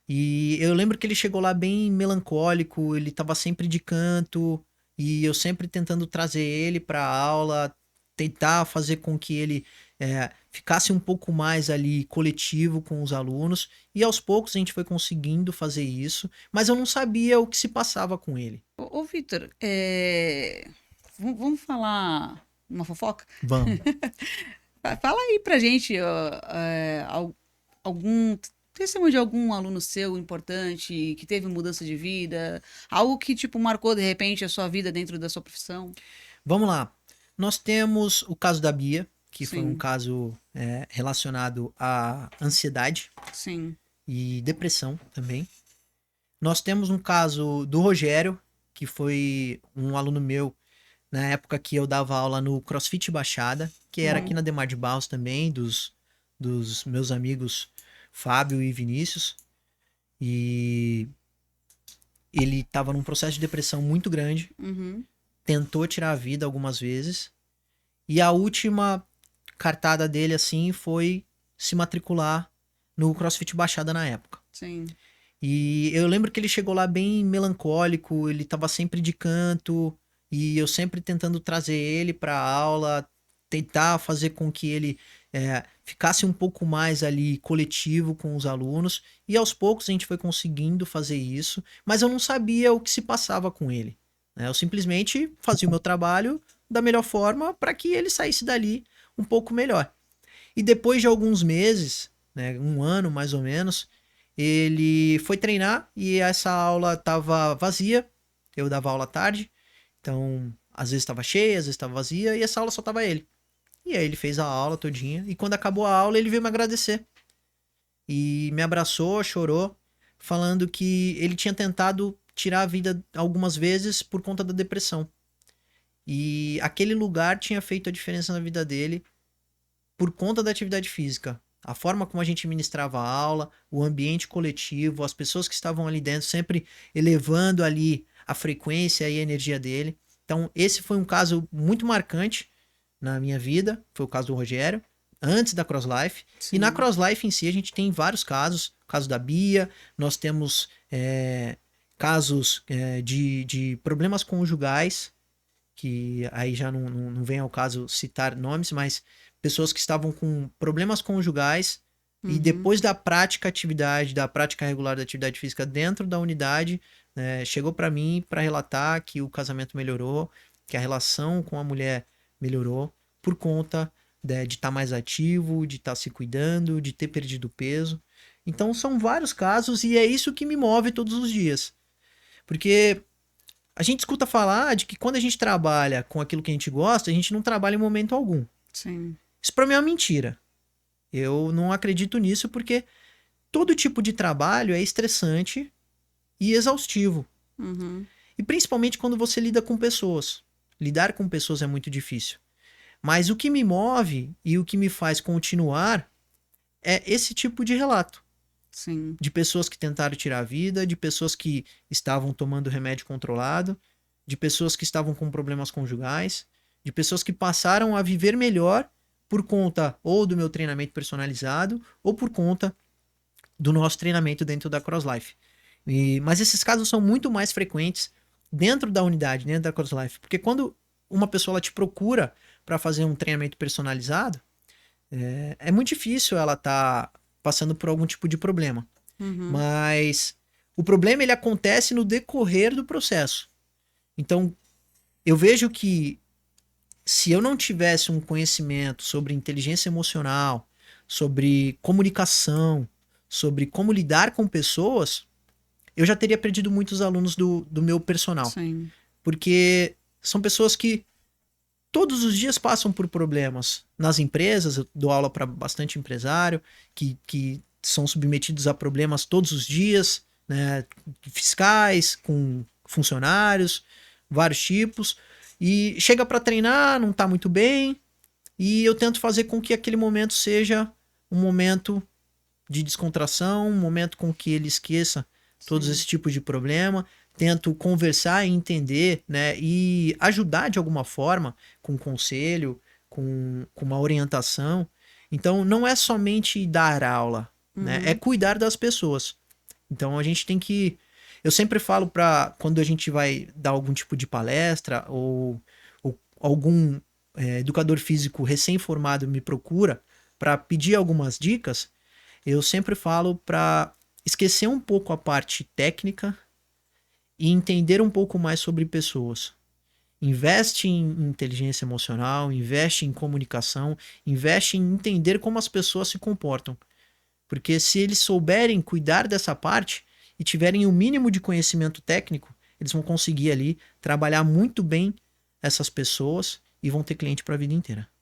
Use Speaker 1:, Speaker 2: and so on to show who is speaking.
Speaker 1: E eu lembro que ele chegou lá bem melancólico, ele estava sempre de canto, e eu sempre tentando trazer ele para a aula, tentar fazer com que ele ficasse um pouco mais ali coletivo com os alunos, e aos poucos a gente foi conseguindo fazer isso, mas eu não sabia o que se passava com ele.
Speaker 2: Ô Vitor, vamos falar uma fofoca?
Speaker 1: Vamos.
Speaker 2: Fala aí pra gente algum testemunho de algum aluno seu importante que teve mudança de vida, algo que tipo marcou de repente a sua vida dentro da sua profissão.
Speaker 1: Vamos lá. Nós temos o caso da Bia, que foi um
Speaker 2: Sim,
Speaker 1: caso relacionado à ansiedade
Speaker 2: sim.
Speaker 1: e depressão também. Nós temos um caso do Rogério, que foi um aluno meu na época que eu dava aula no CrossFit Baixada, que era aqui
Speaker 2: Uhum,
Speaker 1: na Demar de Barros também, dos meus amigos Fábio e Vinícius. E ele estava num processo de depressão muito grande,
Speaker 2: uhum,
Speaker 1: tentou tirar a vida algumas vezes. E a última cartada dele, assim, foi se matricular no CrossFit Baixada na época.
Speaker 2: sim.
Speaker 1: E eu lembro que ele chegou lá bem melancólico, ele tava sempre de canto, e eu sempre tentando trazer ele pra aula, tentar fazer com que ele ficasse um pouco mais ali coletivo com os alunos, e aos poucos a gente foi conseguindo fazer isso, mas eu não sabia o que se passava com ele, né? Eu simplesmente fazia o meu trabalho da melhor forma para que ele saísse dali um pouco melhor. E depois de alguns meses, né, um ano mais ou menos, ele foi treinar e essa aula estava vazia. Eu dava aula à tarde, então às vezes estava cheia, às vezes estava vazia e essa aula só tava ele. E aí ele fez a aula todinha e quando acabou a aula ele veio me agradecer e me abraçou, chorou, falando que ele tinha tentado tirar a vida algumas vezes por conta da depressão. E aquele lugar tinha feito a diferença na vida dele por conta da atividade física. A forma como a gente ministrava a aula, o ambiente coletivo, as pessoas que estavam ali dentro, sempre elevando ali a frequência e a energia dele. Então, esse foi um caso muito marcante na minha vida, foi o caso do Rogério, antes da CrossLife. E na
Speaker 2: Sim.
Speaker 1: CrossLife em si, a gente tem vários casos. O caso da Bia, nós temos casos de problemas conjugais, que aí já não vem ao caso citar nomes, mas pessoas que estavam com problemas conjugais e
Speaker 2: Uhum.
Speaker 1: depois da prática atividade, da prática regular da atividade física dentro da unidade, né, chegou para mim para relatar que o casamento melhorou, que a relação com a mulher melhorou por conta de estar mais ativo, de estar se cuidando, de ter perdido peso. Então são vários casos e é isso que me move todos os dias. Porque a gente escuta falar de que quando a gente trabalha com aquilo que a gente gosta, a gente não trabalha em momento algum.
Speaker 2: Sim.
Speaker 1: Isso pra mim é uma mentira. Eu não acredito nisso porque todo tipo de trabalho é estressante e exaustivo.
Speaker 2: Uhum.
Speaker 1: E principalmente quando você lida com pessoas. Lidar com pessoas é muito difícil. Mas o que me move e o que me faz continuar é esse tipo de relato.
Speaker 2: Sim.
Speaker 1: De pessoas que tentaram tirar a vida, de pessoas que estavam tomando remédio controlado, de pessoas que estavam com problemas conjugais, de pessoas que passaram a viver melhor por conta ou do meu treinamento personalizado ou por conta do nosso treinamento dentro da CrossLife. Mas esses casos são muito mais frequentes dentro da unidade, dentro da CrossLife, porque quando uma pessoa ela te procura para fazer um treinamento personalizado, é muito difícil ela estar passando por algum tipo de problema.
Speaker 2: Uhum.
Speaker 1: Mas o problema ele acontece no decorrer do processo. Então, eu vejo que se eu não tivesse um conhecimento sobre inteligência emocional, sobre comunicação, sobre como lidar com pessoas, eu já teria perdido muitos alunos do meu personal.
Speaker 2: Sim.
Speaker 1: Porque são pessoas que todos os dias passam por problemas. Nas empresas, eu dou aula para bastante empresário, que são submetidos a problemas todos os dias, né, fiscais, com funcionários, vários tipos. E chega para treinar, não está muito bem, e eu tento fazer com que aquele momento seja um momento de descontração, um momento com que ele esqueça todos
Speaker 2: Sim.
Speaker 1: esses tipos de problema, tento conversar e entender, né, e ajudar de alguma forma com um conselho, com uma orientação. Então, não é somente dar aula, né, é
Speaker 2: Uhum.
Speaker 1: cuidar das pessoas. Então a gente tem que. Eu sempre falo para quando a gente vai dar algum tipo de palestra ou algum educador físico recém-formado me procura para pedir algumas dicas, eu sempre falo para esquecer um pouco a parte técnica e entender um pouco mais sobre pessoas. Investe em inteligência emocional, investe em comunicação, investe em entender como as pessoas se comportam. Porque se eles souberem cuidar dessa parte e tiverem o mínimo de conhecimento técnico, eles vão conseguir ali trabalhar muito bem essas pessoas e vão ter cliente para a vida inteira.